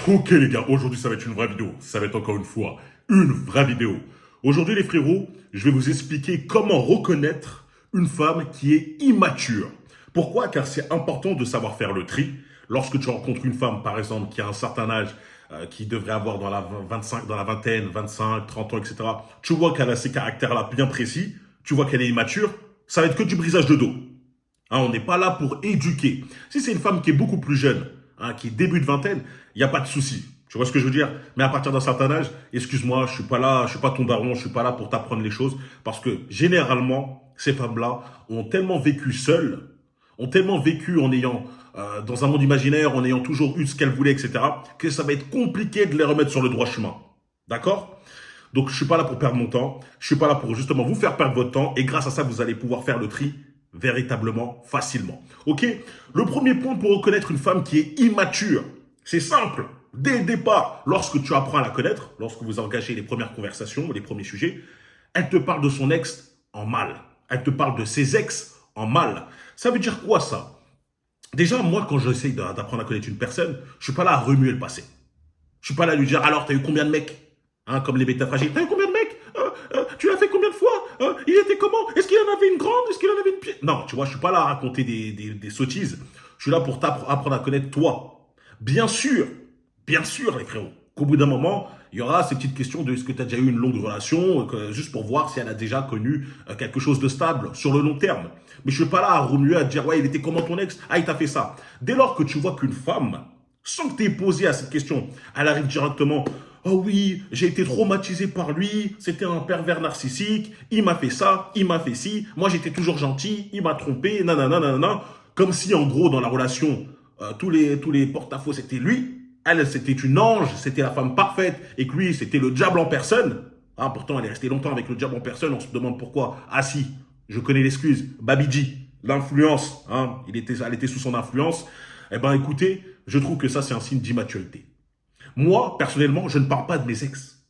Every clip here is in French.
Ok les gars, aujourd'hui ça va être une vraie vidéo. Ça va être encore une fois une vraie vidéo. Aujourd'hui les frérots, je vais vous expliquer comment reconnaître une femme qui est immature. Pourquoi? Car c'est important de savoir faire le tri. Lorsque tu rencontres une femme par exemple qui a un certain âge, qui devrait avoir dans la 25, dans la vingtaine, 25, 30 ans, etc. Tu vois qu'elle a ces caractères-là bien précis, tu vois qu'elle est immature, ça va être que du brisage de dos. Hein, on n'est pas là pour éduquer. Si c'est une femme qui est beaucoup plus jeune, hein, qui est début de vingtaine, il n'y a pas de souci. Tu vois ce que je veux dire? Mais à partir d'un certain âge, excuse-moi, je suis pas là, je suis pas ton daron, je suis pas là pour t'apprendre les choses, parce que généralement, ces femmes-là ont tellement vécu seules, ont tellement vécu en ayant dans un monde imaginaire, en ayant toujours eu ce qu'elles voulaient, etc., que ça va être compliqué de les remettre sur le droit chemin. D'accord? Donc je suis pas là pour perdre mon temps, je suis pas là pour justement vous faire perdre votre temps, et grâce à ça, vous allez pouvoir faire le tri véritablement facilement. Ok? Le premier point pour reconnaître une femme qui est immature, c'est simple. Dès le départ, lorsque tu apprends à la connaître, lorsque vous engagez les premières conversations, les premiers sujets, elle te parle de son ex en mal. Elle te parle de ses ex en mal. Ça veut dire quoi ça? Déjà, moi, quand j'essaye d'apprendre à connaître une personne, je suis pas là à remuer le passé. Je suis pas là à lui dire, alors, t'as eu combien de mecs? Hein, comme les bêta fragiles. T'as eu combien de mecs? Tu l'as fait combien de fois? Il était comment? Est-ce qu'il en avait une grande? Est-ce qu'il en avait une pied? Non, tu vois, je suis pas là à raconter des sottises. Je suis là pour t'apprendre à connaître toi. Bien sûr, les frérots, qu'au bout d'un moment, il y aura ces petites questions de est-ce que tu as déjà eu une longue relation, juste pour voir si elle a déjà connu quelque chose de stable sur le long terme. Mais je suis pas là à remuer, à te dire, ouais, il était comment ton ex? Ah, il t'a fait ça. Dès lors que tu vois qu'une femme, sans que tu aies posé à cette question, elle arrive directement, oh oui, j'ai été traumatisé par lui, c'était un pervers narcissique, il m'a fait ça, il m'a fait ci, moi j'étais toujours gentil, il m'a trompé, nanana, nanana. Comme si en gros dans la relation, tous les porte-à-faux c'était lui, elle c'était une ange, c'était la femme parfaite, et que lui c'était le diable en personne. Ah, pourtant elle est restée longtemps avec le diable en personne, on se demande pourquoi. Ah si, je connais l'excuse, Babiji, l'influence, hein, elle était sous son influence. Eh ben écoutez, je trouve que ça c'est un signe d'immaturité. Moi, personnellement, je ne parle pas de mes ex.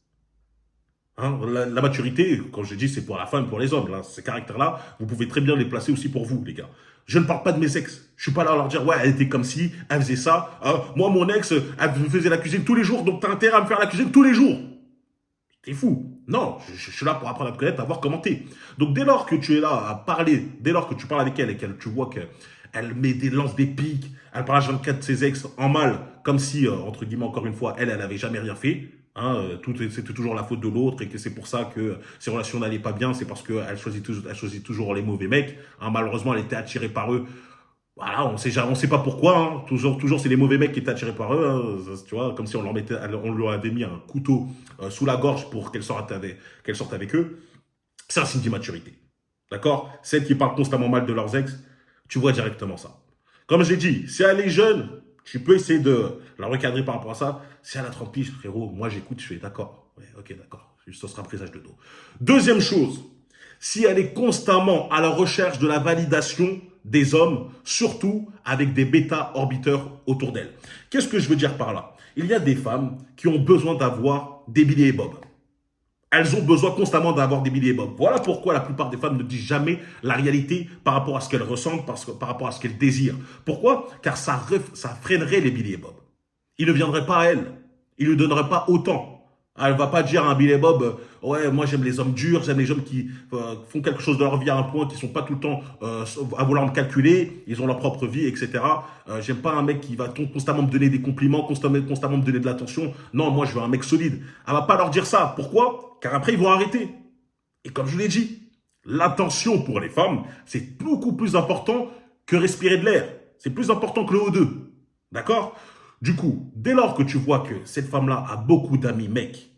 Hein, la maturité, quand je dis, c'est pour la femme, pour les hommes. Là, ces caractères-là, vous pouvez très bien les placer aussi pour vous, les gars. Je ne parle pas de mes ex. Je suis pas là à leur dire, ouais, elle était comme si, elle faisait ça. Moi, mon ex, elle me faisait la cuisine tous les jours, donc t'as intérêt à me faire la cuisine tous les jours. T'es fou. Non, je suis là pour apprendre à te connaître, à voir comment t'es. Donc, dès lors que tu es là à parler, dès lors que tu parles avec elle et que tu vois qu'elle met des lances, des pics, elle parle H24 de ses ex en mal, comme si, entre guillemets, encore une fois, elle avait jamais rien fait. Hein, c'était toujours la faute de l'autre et que c'est pour ça que ses relations n'allaient pas bien, c'est parce qu'elle elle choisit toujours les mauvais mecs. Hein, malheureusement, elle était attirée par eux. Voilà, on sait pas pourquoi. Hein. Toujours, c'est les mauvais mecs qui étaient attirés par eux. Hein. Tu vois, comme si on leur avait mis un couteau sous la gorge pour qu'elle sorte avec eux. C'est un signe d'immaturité. D'accord? Celles qui parlent constamment mal de leurs ex, tu vois directement ça. Comme j'ai dit, si elle est jeune, tu peux essayer de la recadrer par rapport à ça. Si elle a 30 piges, frérot, moi j'écoute, je fais d'accord. Ouais, ok, d'accord. Ce sera présage de dos. Deuxième chose, si elle est constamment à la recherche de la validation des hommes, surtout avec des bêta-orbiteurs autour d'elle. Qu'est-ce que je veux dire par là? Il y a des femmes qui ont besoin d'avoir des billets et bob. Elles ont besoin constamment d'avoir des billets et bob. Voilà pourquoi la plupart des femmes ne disent jamais la réalité par rapport à ce qu'elles ressentent, par rapport à ce qu'elles désirent. Pourquoi? Car ça freinerait les billets et bob. Il ne viendrait pas à elle. Il ne donnerait pas autant. Elle ne va pas dire à un Billy Bob, ouais, moi j'aime les hommes durs, j'aime les hommes qui font quelque chose de leur vie à un point, qui sont pas tout le temps à vouloir me calculer, ils ont leur propre vie, etc. J'aime pas un mec qui va constamment me donner des compliments, constamment me donner de l'attention. Non, moi je veux un mec solide. Elle va pas leur dire ça. Pourquoi? Car après ils vont arrêter. Et comme je vous l'ai dit, l'attention pour les femmes, c'est beaucoup plus important que respirer de l'air. C'est plus important que le O2. D'accord? Du coup, dès lors que tu vois que cette femme-là a beaucoup d'amis mecs,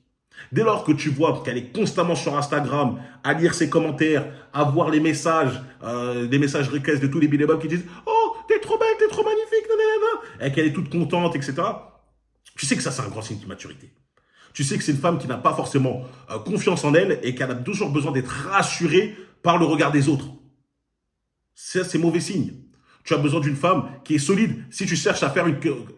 dès lors que tu vois qu'elle est constamment sur Instagram, à lire ses commentaires, à voir les messages requêtes de tous les billets qui disent « Oh, t'es trop belle, t'es trop magnifique, nanana », et qu'elle est toute contente, etc. Tu sais que ça, c'est un grand signe d'immaturité. Tu sais que c'est une femme qui n'a pas forcément confiance en elle et qu'elle a toujours besoin d'être rassurée par le regard des autres. C'est mauvais signe. Tu as besoin d'une femme qui est solide. Si tu cherches à faire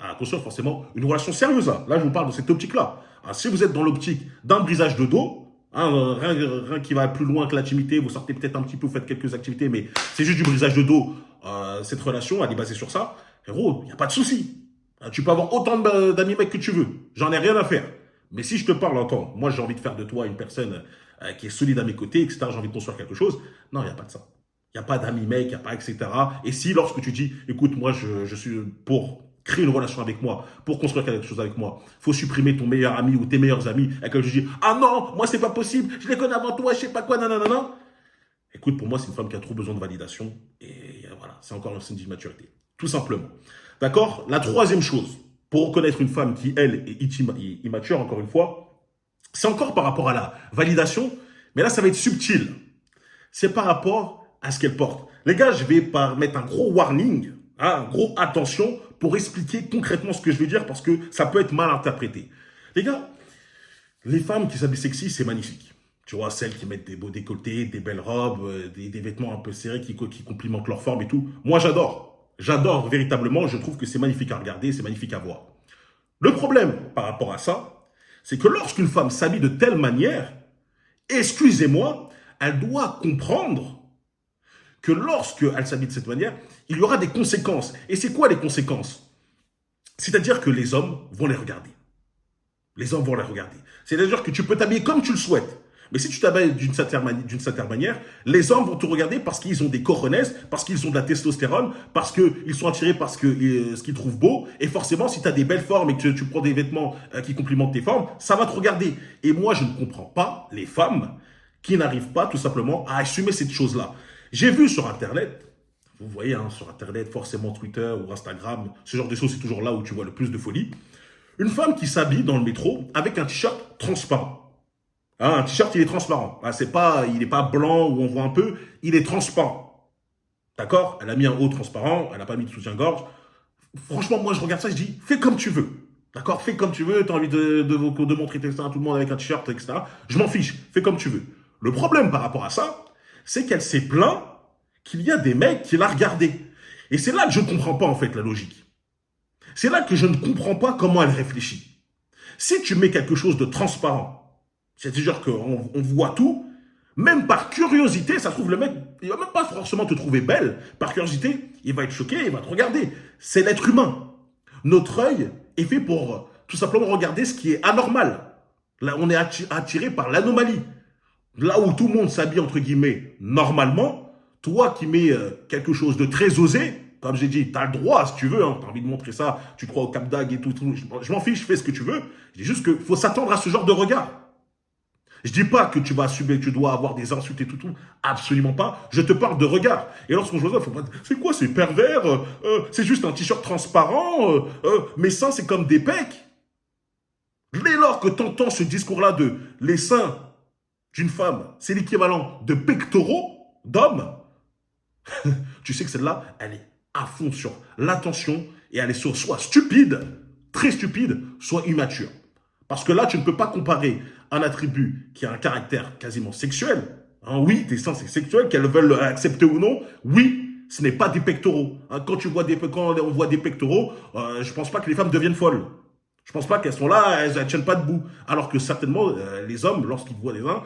attention forcément, une relation sérieuse, là je vous parle de cette optique-là. Si vous êtes dans l'optique d'un brisage de dos, rien qui va plus loin que l'intimité, vous sortez peut-être un petit peu, vous faites quelques activités, mais c'est juste du brisage de dos, cette relation, elle est basée sur ça, héros, il n'y a pas de souci. Tu peux avoir autant d'amis mecs que tu veux. J'en ai rien à faire. Mais si je te parle, entends, moi j'ai envie de faire de toi une personne qui est solide à mes côtés, etc. J'ai envie de construire quelque chose. Non, il n'y a pas de ça. Il n'y a pas d'amis mecs, il n'y a pas, etc. Et si lorsque tu dis, écoute, moi je suis pour créer une relation avec moi, pour construire quelque chose avec moi, faut supprimer ton meilleur ami ou tes meilleurs amis, et que je dis, ah non, moi c'est pas possible, je les connais avant toi, je sais pas quoi, nanana. Écoute, pour moi, c'est une femme qui a trop besoin de validation. Et voilà, c'est encore un signe d'immaturité. Tout simplement. D'accord. La troisième chose, pour reconnaître une femme qui, elle, est immature, encore une fois, c'est encore par rapport à la validation, mais là, ça va être subtil. C'est par rapport à ce qu'elle porte. Les gars, je vais mettre un gros warning, hein, un gros attention, pour expliquer concrètement ce que je vais dire, parce que ça peut être mal interprété. Les gars, les femmes qui s'habillent sexy, c'est magnifique. Tu vois, celles qui mettent des beaux décolletés, des belles robes, des vêtements un peu serrés qui complimentent leur forme et tout. Moi, j'adore. J'adore véritablement. Je trouve que c'est magnifique à regarder, c'est magnifique à voir. Le problème par rapport à ça, c'est que lorsqu'une femme s'habille de telle manière, excusez-moi, elle doit comprendre que lorsqu'elle s'habille de cette manière, il y aura des conséquences. Et c'est quoi les conséquences? C'est-à-dire que les hommes vont les regarder. Les hommes vont les regarder. C'est-à-dire que tu peux t'habiller comme tu le souhaites. Mais si tu t'habilles d'une certaine manière, les hommes vont te regarder parce qu'ils ont des cojones, parce qu'ils ont de la testostérone, parce qu'ils sont attirés par ce qu'ils trouvent beau. Et forcément, si tu as des belles formes et que tu prends des vêtements qui complimentent tes formes, ça va te regarder. Et moi, je ne comprends pas les femmes qui n'arrivent pas tout simplement à assumer cette chose-là. J'ai vu sur Internet, vous voyez, hein, sur Internet, forcément Twitter ou Instagram, ce genre de choses, c'est toujours là où tu vois le plus de folie. Une femme qui s'habille dans le métro avec un t-shirt transparent. Hein, un t-shirt, il est transparent. Hein, il n'est pas blanc où on voit un peu, il est transparent. D'accord? Elle a mis un haut transparent, elle n'a pas mis de soutien-gorge. Franchement, moi, je regarde ça, je dis, fais comme tu veux. D'accord? Fais comme tu veux, tu as envie de montrer tes seins à tout le monde avec un t-shirt, etc. Je m'en fiche, fais comme tu veux. Le problème par rapport à ça, c'est qu'elle s'est plaint qu'il y a des mecs qui la regardaient. Et c'est là que je ne comprends pas, en fait, la logique. C'est là que je ne comprends pas comment elle réfléchit. Si tu mets quelque chose de transparent, c'est-à-dire qu'on voit tout, même par curiosité, ça trouve le mec, il va même pas forcément te trouver belle. Par curiosité, il va être choqué, il va te regarder. C'est l'être humain. Notre œil est fait pour tout simplement regarder ce qui est anormal. Là, on est attiré par l'anomalie. Là où tout le monde s'habille, entre guillemets, normalement, toi qui mets quelque chose de très osé, comme j'ai dit, tu as le droit, si tu veux, hein, tu as envie de montrer ça, tu crois au Cap d'Agde et tout, je m'en fiche, fais ce que tu veux. Je dis juste qu'il faut s'attendre à ce genre de regard. Je dis pas que tu vas subir, que tu dois avoir des insultes et tout, absolument pas. Je te parle de regard. Et lorsqu'on joue ça, faut pas dire, c'est quoi, c'est pervers, c'est juste un t-shirt transparent, mes seins, c'est comme des pecs. Dès lors que tu entends ce discours-là de les seins d'une femme, c'est l'équivalent de pectoraux d'hommes, tu sais que celle-là, elle est à fond sur l'attention et elle est soit stupide, très stupide, soit immature. Parce que là, tu ne peux pas comparer un attribut qui a un caractère quasiment sexuel. Hein, oui, tes seins, c'est sexuel, qu'elles veulent accepter ou non. Oui, ce n'est pas des pectoraux. Hein, quand on voit des pectoraux, je ne pense pas que les femmes deviennent folles. Je ne pense pas qu'elles sont là, elles ne tiennent pas debout. Alors que certainement, les hommes, lorsqu'ils voient des seins,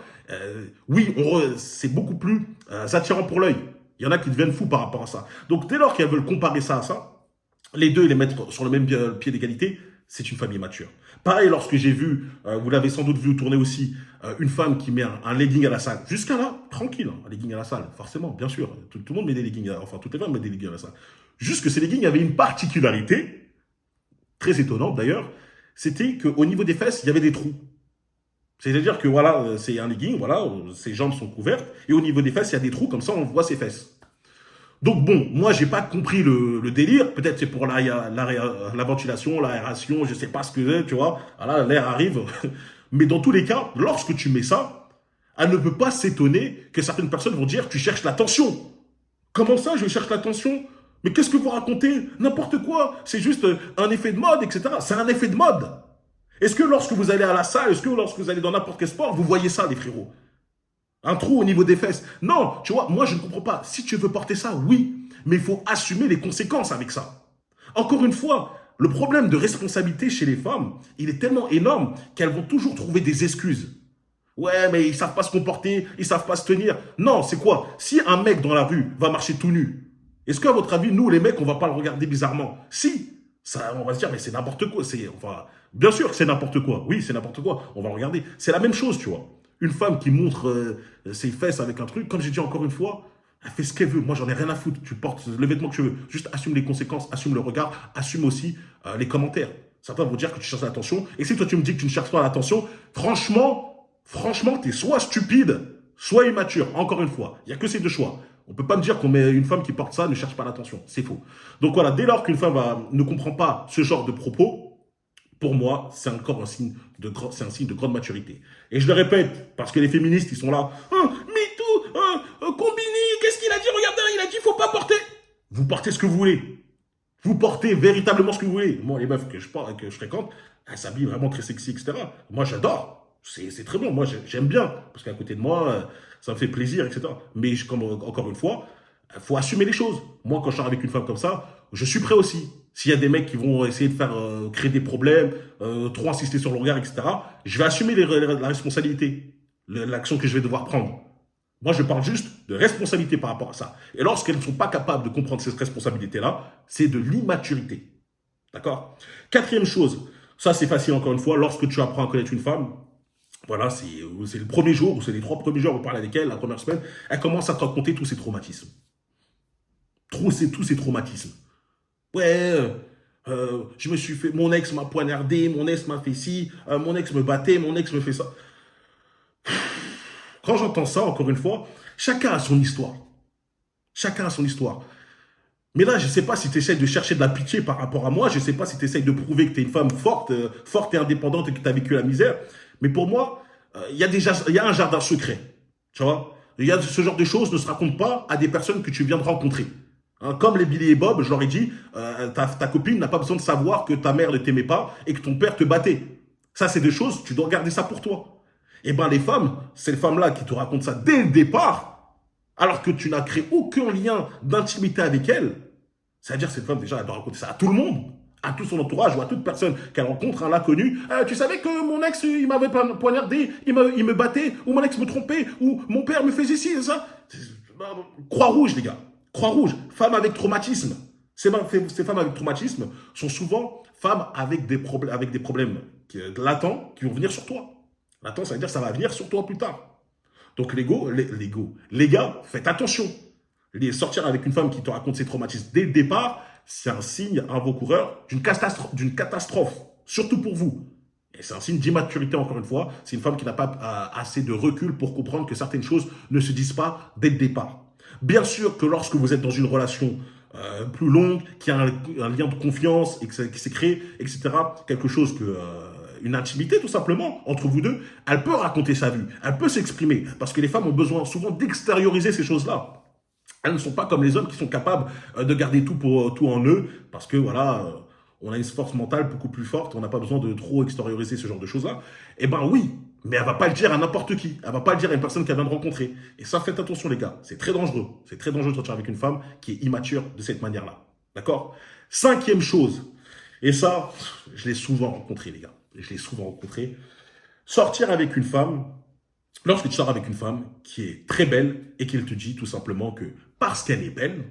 oui, c'est beaucoup plus attirant pour l'œil. Il y en a qui deviennent fous par rapport à ça. Donc, dès lors qu'elles veulent comparer ça à ça, les deux et les mettre sur le même pied d'égalité, c'est une famille mature. Pareil, lorsque j'ai vu, vous l'avez sans doute vu tourner aussi, une femme qui met un legging à la salle. Jusqu'à là, tranquille, hein, un legging à la salle, forcément, bien sûr. Tout le monde met des leggings, enfin, toutes les femmes mettent des leggings à la salle. Juste que ces leggings avaient une particularité, très étonnante d'ailleurs, c'était qu'au niveau des fesses, il y avait des trous. C'est-à-dire que voilà, c'est un legging, voilà, ses jambes sont couvertes, et au niveau des fesses, il y a des trous, comme ça on voit ses fesses. Donc bon, moi j'ai pas compris le délire, peut-être c'est pour la ventilation, l'aération, je sais pas ce que c'est, tu vois, voilà, l'air arrive. Mais dans tous les cas, lorsque tu mets ça, elle ne peut pas s'étonner que certaines personnes vont dire tu cherches l'attention. Comment ça, je cherche l'attention? Mais qu'est-ce que vous racontez? N'importe quoi, c'est juste un effet de mode, etc. C'est un effet de mode. Est-ce que lorsque vous allez à la salle, est-ce que lorsque vous allez dans n'importe quel sport, vous voyez ça, les frérots? Un trou au niveau des fesses. Non, tu vois, moi je ne comprends pas. Si tu veux porter ça, oui, mais il faut assumer les conséquences avec ça. Encore une fois, le problème de responsabilité chez les femmes, il est tellement énorme qu'elles vont toujours trouver des excuses. Ouais, mais ils savent pas se comporter, ils savent pas se tenir. Non, c'est quoi? Si un mec dans la rue va marcher tout nu, est-ce qu'à votre avis, nous les mecs, on va pas le regarder bizarrement? Si, Ça, on va se dire, mais c'est n'importe quoi. Enfin, bien sûr que c'est n'importe quoi. Oui, c'est n'importe quoi. On va regarder. C'est la même chose, tu vois. Une femme qui montre ses fesses avec un truc, comme j'ai dit encore une fois, elle fait ce qu'elle veut. Moi, j'en ai rien à foutre. Tu portes le vêtement que tu veux. Juste assume les conséquences, assume le regard, assume aussi les commentaires. Certains vont dire que tu cherches l'attention. Et si toi, tu me dis que tu ne cherches pas l'attention, franchement, t'es soit stupide, soit immature. Encore une fois, il n'y a que ces deux choix. On ne peut pas me dire qu'on met une femme qui porte ça ne cherche pas l'attention. C'est faux. Donc voilà, dès lors qu'une femme ne comprend pas ce genre de propos, pour moi, c'est encore un signe c'est un signe de grande maturité. Et je le répète, parce que les féministes, ils sont là. MeToo, Combini, qu'est-ce qu'il a dit? Regardez, il a dit, il faut pas porter. Vous portez ce que vous voulez. Vous portez véritablement ce que vous voulez. Moi, les meufs que je fréquente, elles s'habillent vraiment très sexy, etc. Moi, j'adore. C'est très bon. Moi, j'aime bien. Parce qu'à côté de moi, ça me fait plaisir, etc. Mais comme encore une fois, il faut assumer les choses. Moi, quand je sors avec une femme comme ça, je suis prêt aussi. S'il y a des mecs qui vont essayer de faire créer des problèmes, trop insister sur le regard, etc., je vais assumer la responsabilité, l'action que je vais devoir prendre. Moi, je parle juste de responsabilité par rapport à ça. Et lorsqu'elles ne sont pas capables de comprendre cette responsabilité-là, c'est de l'immaturité. D'accord? Quatrième chose, ça c'est facile encore une fois, lorsque tu apprends à connaître une femme, voilà, c'est le premier jour, ou c'est les 3 premiers jours, vous parlez avec elle, la première semaine, elle commence à te raconter tous ses traumatismes. Tous ces traumatismes. Ouais, je me suis fait, mon ex m'a poignardé, mon ex m'a fait ci, mon ex me battait, mon ex me fait ça. Quand j'entends ça, encore une fois, chacun a son histoire. Chacun a son histoire. Mais là, je ne sais pas si tu essayes de chercher de la pitié par rapport à moi. Je ne sais pas si tu essayes de prouver que tu es une femme forte, forte et indépendante et que tu as vécu la misère. Mais pour moi, il y a un jardin secret. Tu vois? Ce genre de choses ne se racontent pas à des personnes que tu viens de rencontrer. Hein, comme les Billy et Bob, je leur ai dit, ta copine n'a pas besoin de savoir que ta mère ne t'aimait pas et que ton père te battait. Ça, c'est des choses, tu dois garder ça pour toi. Eh bien, les femmes, ces femmes-là qui te racontent ça dès le départ, alors que tu n'as créé aucun lien d'intimité avec elles, c'est-à-dire cette femme, déjà, elle doit raconter ça à tout le monde, à tout son entourage ou à toute personne qu'elle rencontre, un inconnu. Tu savais que mon ex, il m'avait poignardé, il me battait, ou mon ex me trompait, ou mon père me faisait ci, ça. Croix-Rouge, les gars. Croix-Rouge, femmes avec traumatisme. Ces femmes avec traumatisme sont souvent femmes avec des problèmes latents qui vont venir sur toi. Latent, ça veut dire que ça va venir sur toi plus tard. Donc les gars, faites attention. Sortir avec une femme qui te raconte ses traumatismes dès le départ, c'est un signe avant-coureur d'une catastrophe, surtout pour vous. Et c'est un signe d'immaturité, encore une fois. C'est une femme qui n'a pas assez de recul pour comprendre que certaines choses ne se disent pas dès le départ. Bien sûr que lorsque vous êtes dans une relation plus longue, qui a un lien de confiance et qui s'est créé, etc., quelque chose une intimité tout simplement entre vous deux, elle peut raconter sa vie, elle peut s'exprimer, parce que les femmes ont besoin souvent d'extérioriser ces choses-là. Elles ne sont pas comme les hommes qui sont capables de garder tout en eux, parce que voilà, on a une force mentale beaucoup plus forte, on n'a pas besoin de trop extérioriser ce genre de choses-là. Eh ben oui, mais elle va pas le dire à n'importe qui, elle va pas le dire à une personne qu'elle vient de rencontrer. Et ça, faites attention les gars, c'est très dangereux. C'est très dangereux de sortir avec une femme qui est immature de cette manière-là. D'accord? Cinquième chose, et ça, je l'ai souvent rencontré les gars. Je l'ai souvent rencontré. Sortir avec une femme, lorsque tu sors avec une femme qui est très belle et qu'elle te dit tout simplement que parce qu'elle est belle,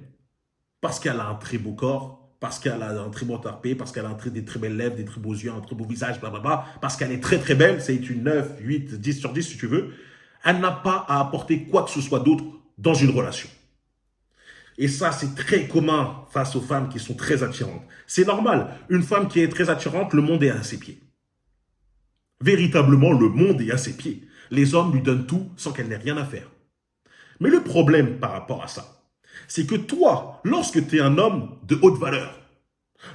parce qu'elle a un très beau corps, parce qu'elle a un très beau tarpé, parce qu'elle a des très belles lèvres, des très beaux yeux, un très beau visage, blablabla, parce qu'elle est très très belle, c'est une 9, 8, 10 sur 10 si tu veux, elle n'a pas à apporter quoi que ce soit d'autre dans une relation. Et ça, c'est très commun face aux femmes qui sont très attirantes. C'est normal. Une femme qui est très attirante, le monde est à ses pieds. Véritablement, le monde est à ses pieds. Les hommes lui donnent tout sans qu'elle n'ait rien à faire. Mais le problème par rapport à ça, c'est que toi, lorsque tu es un homme de haute valeur,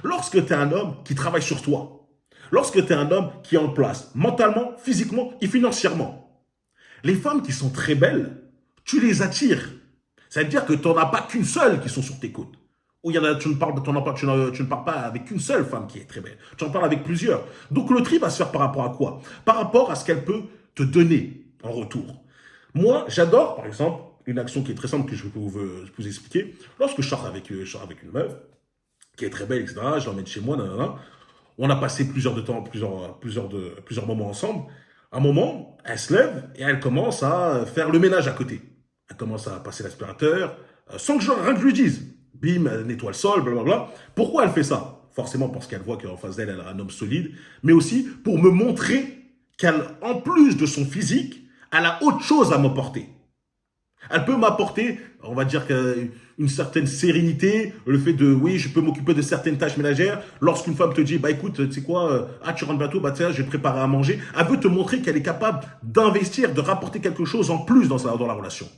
lorsque tu es un homme qui travaille sur toi, lorsque tu es un homme qui est en place mentalement, physiquement et financièrement, les femmes qui sont très belles, tu les attires. Ça veut dire que tu n'en as pas qu'une seule qui sont sur tes côtes. Ou tu ne parles pas avec une seule femme qui est très belle. Tu en parles avec plusieurs. Donc le tri va se faire par rapport à quoi? Par rapport à ce qu'elle peut te donner en retour. Moi, j'adore, par exemple, une action qui est très simple que je peux vous expliquer. Lorsque je sors avec une meuf qui est très belle, etc., je l'emmène chez moi, nanana, on a passé plusieurs moments ensemble. À un moment, elle se lève et elle commence à faire le ménage à côté. Elle commence à passer l'aspirateur, sans que rien que je lui dise. Bim, elle nettoie le sol, blablabla. Pourquoi elle fait ça? forcément parce qu'elle voit qu'en face d'elle, elle a un homme solide, mais aussi pour me montrer qu'en plus de son physique, elle a autre chose à m'apporter. Elle peut m'apporter, on va dire, une certaine sérénité, le fait de, oui, je peux m'occuper de certaines tâches ménagères. Lorsqu'une femme te dit, bah écoute, tu sais quoi, tu rentres bientôt, bah tiens, je vais te préparer à manger. Elle veut te montrer qu'elle est capable d'investir, de rapporter quelque chose en plus dans la relation.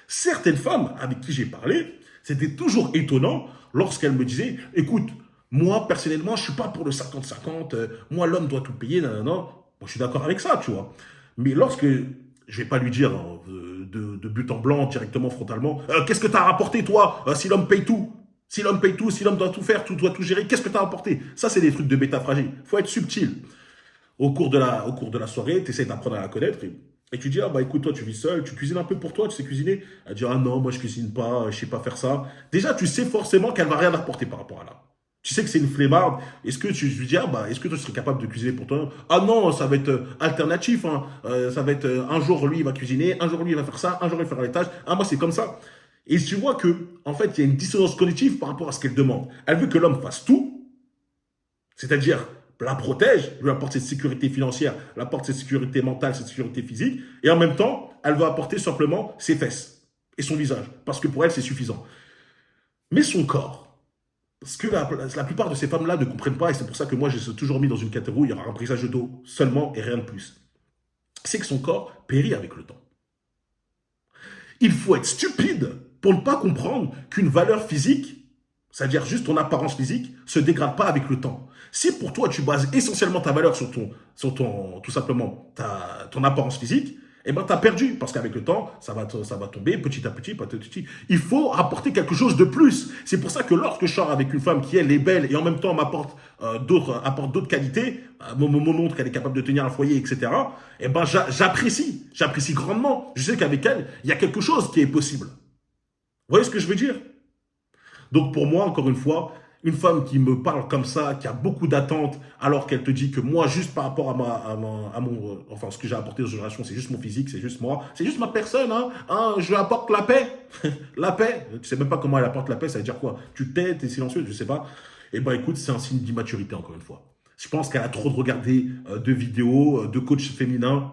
Certaines femmes avec qui j'ai parlé, c'était toujours étonnant lorsqu'elles me disaient, écoute, moi, personnellement, je suis pas pour le 50-50, moi, l'homme doit tout payer, non, non, non. Moi, je suis d'accord avec ça, tu vois. Mais lorsque, je vais pas lui dire de but en blanc, directement, frontalement, qu'est-ce que tu as rapporté, toi, si l'homme paye tout? Si l'homme paye tout, si l'homme doit tout faire, tout doit tout gérer, qu'est-ce que tu as apporté? Ça, c'est des trucs de bêta fragile. Faut être subtil. Au cours de la soirée, tu essaies d'apprendre à la connaître et tu dis, ah bah écoute, toi, tu vis seul, tu cuisines un peu pour toi, tu sais cuisiner. Elle dit, ah non, moi, je cuisine pas, je sais pas faire ça. Déjà, tu sais forcément qu'elle va rien apporter par rapport à là. Tu sais que c'est une flemmarde. Est-ce que tu lui dis, ah bah, est-ce que toi, tu serais capable de cuisiner pour toi? Ah non, ça va être alternatif. Hein. Ça va être un jour, lui, il va cuisiner, un jour, lui, il va faire ça, un jour, il va faire les tâches. Ah, moi, c'est comme ça. Et tu vois que, en fait, il y a une dissonance cognitive par rapport à ce qu'elle demande. Elle veut que l'homme fasse tout, c'est-à-dire la protège, lui apporte cette sécurité financière, lui apporte cette sécurité mentale, cette sécurité physique, et en même temps, elle va apporter simplement ses fesses et son visage, parce que pour elle, c'est suffisant. Mais son corps, ce que la plupart de ces femmes-là ne comprennent pas, et c'est pour ça que moi, je les ai toujours mis dans une catégorie où il y aura un brisage de dos seulement et rien de plus, c'est que son corps périt avec le temps. Il faut être stupide pour ne pas comprendre qu'une valeur physique, c'est-à-dire juste ton apparence physique, se dégrade pas avec le temps. Si pour toi, tu bases essentiellement ta valeur sur tout simplement, ton apparence physique, eh ben, tu as perdu. Parce qu'avec le temps, ça va tomber petit à petit, petit à petit. Il faut apporter quelque chose de plus. C'est pour ça que lorsque je sors avec une femme qui, elle, est belle et en même temps apporte d'autres qualités, me montre qu'elle est capable de tenir un foyer, etc., eh ben, j'apprécie grandement. Je sais qu'avec elle, il y a quelque chose qui est possible. Vous voyez ce que je veux dire? Donc pour moi, encore une fois, une femme qui me parle comme ça, qui a beaucoup d'attentes, alors qu'elle te dit que moi, juste par rapport enfin, ce que j'ai apporté aux générations, c'est juste mon physique, c'est juste moi, c'est juste ma personne, je lui apporte la paix. La paix. Tu sais même pas comment elle apporte la paix, ça veut dire quoi? Tu t'es silencieux, je sais pas. Eh ben écoute, c'est un signe d'immaturité, encore une fois. Je pense qu'elle a trop regardé de vidéos, de coachs féminins,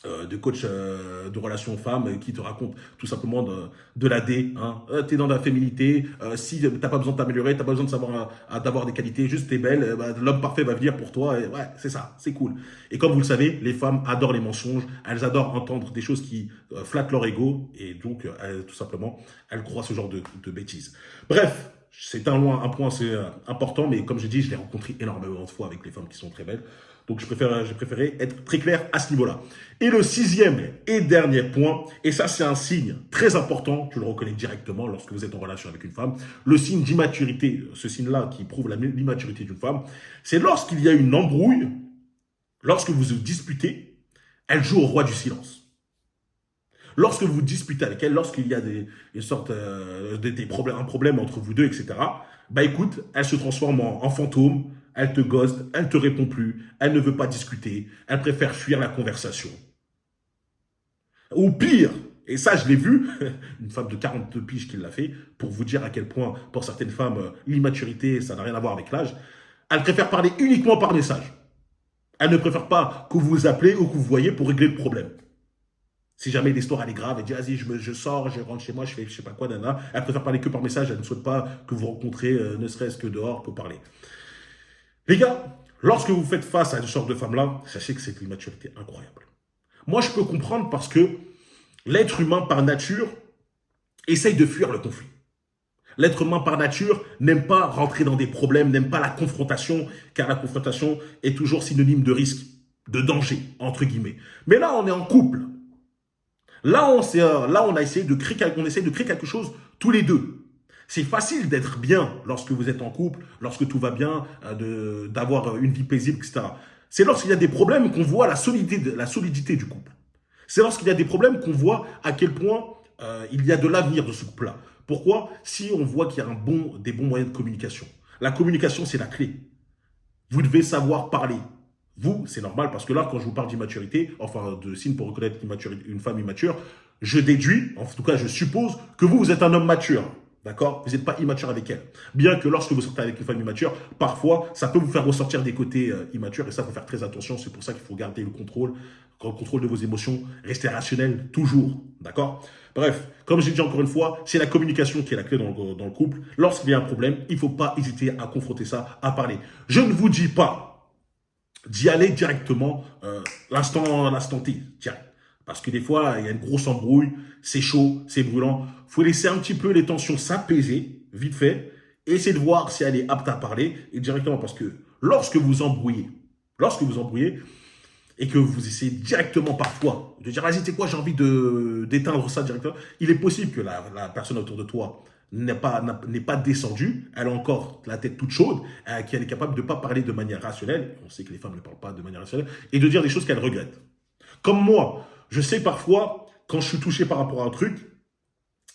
de coach de relations femmes qui te racontent tout simplement de la D. Hein. Tu es dans la féminité, si tu n'as pas besoin de t'améliorer, tu n'as pas besoin de savoir d'avoir des qualités, juste tu es belle, l'homme parfait va venir pour toi. Et ouais, c'est ça, c'est cool. Et comme vous le savez, les femmes adorent les mensonges, elles adorent entendre des choses qui flattent leur ego et donc tout simplement, elles croient ce genre de bêtises. Bref, c'est un point assez important, mais comme je dis, je l'ai rencontré énormément de fois avec les femmes qui sont très belles. Donc, j'ai préféré être très clair à ce niveau-là. Et le sixième et dernier point, et ça, c'est un signe très important, tu le reconnais directement lorsque vous êtes en relation avec une femme, le signe d'immaturité, ce signe-là qui prouve l'immaturité d'une femme, c'est lorsqu'il y a une embrouille, lorsque vous vous disputez, elle joue au roi du silence. Lorsque vous vous disputez avec elle, lorsqu'il y a un problème entre vous deux, etc., bah écoute, elle se transforme en fantôme, elle te ghoste, elle te répond plus, elle ne veut pas discuter, elle préfère fuir la conversation. Ou pire, et ça je l'ai vu, une femme de 42 piges qui l'a fait, pour vous dire à quel point, pour certaines femmes, l'immaturité, ça n'a rien à voir avec l'âge, elle préfère parler uniquement par message. Elle ne préfère pas que vous vous appelez ou que vous voyez pour régler le problème. Si jamais l'histoire elle est grave, elle dit vas-y, je sors, je rentre chez moi, je fais je sais pas quoi, nana. Elle préfère parler que par message, elle ne souhaite pas que vous rencontrez, ne serait-ce que dehors pour parler. Les gars, lorsque vous faites face à ce genre de femme-là, sachez que c'est une immaturité incroyable. Moi, je peux comprendre parce que l'être humain par nature essaye de fuir le conflit. L'être humain par nature n'aime pas rentrer dans des problèmes, n'aime pas la confrontation, car la confrontation est toujours synonyme de risque, de danger, entre guillemets. Mais là, on est en couple. Là, on essaie de créer quelque chose tous les deux. C'est facile d'être bien lorsque vous êtes en couple, lorsque tout va bien, d'avoir une vie paisible, etc. C'est lorsqu'il y a des problèmes qu'on voit la solidité du couple. C'est lorsqu'il y a des problèmes qu'on voit à quel point il y a de l'avenir de ce couple-là. Pourquoi? Si on voit qu'il y a des bons moyens de communication. La communication, c'est la clé. Vous devez savoir parler. Vous, c'est normal parce que là, quand je vous parle d'immaturité, enfin de signes pour reconnaître une femme immature, je déduis, en tout cas je suppose, que vous êtes un homme mature. D'accord? Vous n'êtes pas immature avec elle. Bien que lorsque vous sortez avec une femme immature, parfois, ça peut vous faire ressortir des côtés immatures et ça, il faut faire très attention. C'est pour ça qu'il faut garder le contrôle de vos émotions, rester rationnel toujours. D'accord? Bref, comme j'ai dit encore une fois, c'est la communication qui est la clé dans le couple. Lorsqu'il y a un problème, il ne faut pas hésiter à confronter ça, à parler. Je ne vous dis pas d'y aller directement l'instant T, direct. Parce que des fois, il y a une grosse embrouille, c'est chaud, c'est brûlant. Il faut laisser un petit peu les tensions s'apaiser, vite fait, et essayer de voir si elle est apte à parler, et directement, parce que lorsque vous embrouillez, et que vous essayez directement parfois de dire, vas-y, tu sais quoi, j'ai envie d'éteindre ça directement, il est possible que la personne autour de toi n'est pas descendue, elle a encore la tête toute chaude, qu'elle est capable de ne pas parler de manière rationnelle, on sait que les femmes ne parlent pas de manière rationnelle, et de dire des choses qu'elles regrettent. Comme moi, je sais parfois, quand je suis touché par rapport à un truc,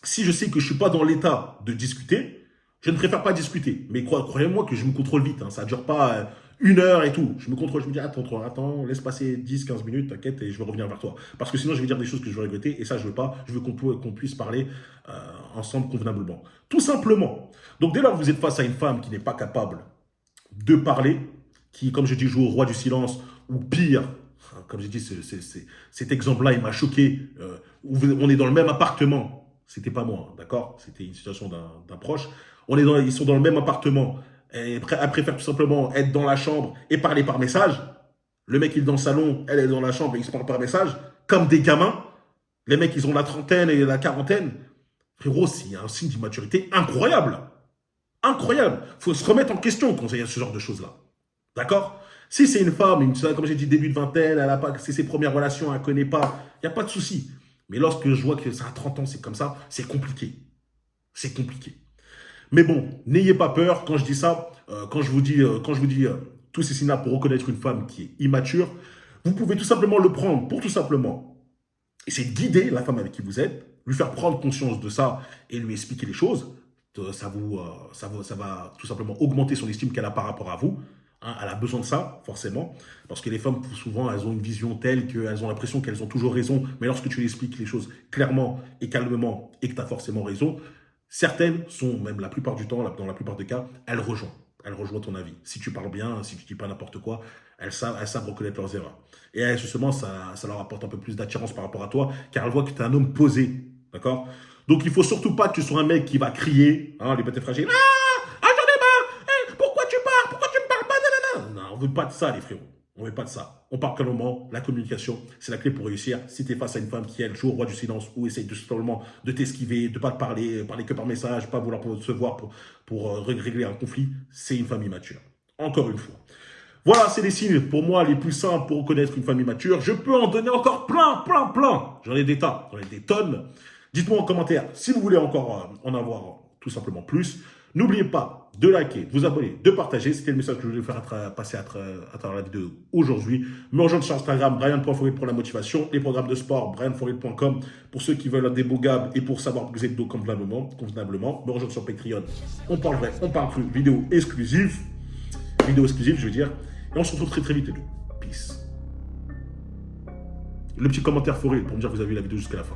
si je sais que je ne suis pas dans l'état de discuter, je ne préfère pas discuter. Mais croyez-moi que je me contrôle vite. Ça ne dure pas 1 heure et tout. Je me contrôle, je me dis, attends, laisse passer 10-15 minutes, t'inquiète, et je vais revenir vers toi. Parce que sinon, je vais dire des choses que je vais regretter, et ça, je ne veux pas. Je veux qu'on puisse parler ensemble convenablement. Tout simplement. Donc, dès lors que vous êtes face à une femme qui n'est pas capable de parler, qui, comme je dis, joue au roi du silence, ou pire, comme j'ai dit, cet exemple-là, il m'a choqué. On est dans le même appartement. C'était pas moi, d'accord? C'était une situation d'un proche. Ils sont dans le même appartement. Et elle préfère tout simplement être dans la chambre et parler par message. Le mec, il est dans le salon, elle est dans la chambre et ils se parlent par message. Comme des gamins. Les mecs, ils ont la trentaine et la quarantaine. Frérot, c'est un signe d'immaturité incroyable. Incroyable. Il faut se remettre en question quand il y a ce genre de choses-là. D'accord? Si c'est une femme, comme j'ai dit, début de vingtaine, c'est ses premières relations, elle ne connaît pas, il n'y a pas de souci. Mais lorsque je vois que ça a 30 ans, c'est comme ça, c'est compliqué. C'est compliqué. Mais bon, n'ayez pas peur quand je dis ça, quand je vous dis tous ces signes-là pour reconnaître une femme qui est immature, vous pouvez tout simplement le prendre pour tout simplement essayer de guider la femme avec qui vous êtes, lui faire prendre conscience de ça et lui expliquer les choses. Ça va tout simplement augmenter son estime qu'elle a par rapport à vous. Elle a besoin de ça, forcément, parce que les femmes, souvent, elles ont une vision telle qu'elles ont l'impression qu'elles ont toujours raison, mais lorsque tu lui expliques les choses clairement et calmement et que tu as forcément raison, certaines sont, même la plupart du temps, dans la plupart des cas, elles rejoignent ton avis. Si tu parles bien, si tu dis pas n'importe quoi, elles savent reconnaître leurs erreurs. Et justement, ça leur apporte un peu plus d'attirance par rapport à toi, car elles voient que tu es un homme posé, d'accord? Donc, il faut surtout pas que tu sois un mec qui va crier, les bêtes fragiles, on ne veut pas de ça, les frérots. On ne veut pas de ça. On parle calmement. La communication, c'est la clé pour réussir. Si tu es face à une femme qui, elle, joue au roi du silence ou essaye tout simplement de t'esquiver, de ne pas te parler que par message, pas vouloir se voir pour régler un conflit, c'est une femme immature. Encore une fois. Voilà, c'est les signes, pour moi, les plus simples pour reconnaître une femme immature. Je peux en donner encore plein. J'en ai des tas, j'en ai des tonnes. Dites-moi en commentaire si vous voulez encore en avoir tout simplement plus. N'oubliez pas de liker, de vous abonner, de partager. C'était le message que je voulais faire passer à travers la vidéo aujourd'hui. Me rejoindre sur Instagram, Brian.Fouril pour la motivation. Les programmes de sport, brianfouril.com pour ceux qui veulent des beaux gabs et pour savoir poser le dos convenablement. Me rejoindre sur Patreon. On parle vrai, on parle cru. Vidéo exclusive, je veux dire. Et on se retrouve très vite, les deux. Peace. Le petit commentaire Fouril pour me dire que vous avez vu la vidéo jusqu'à la fin.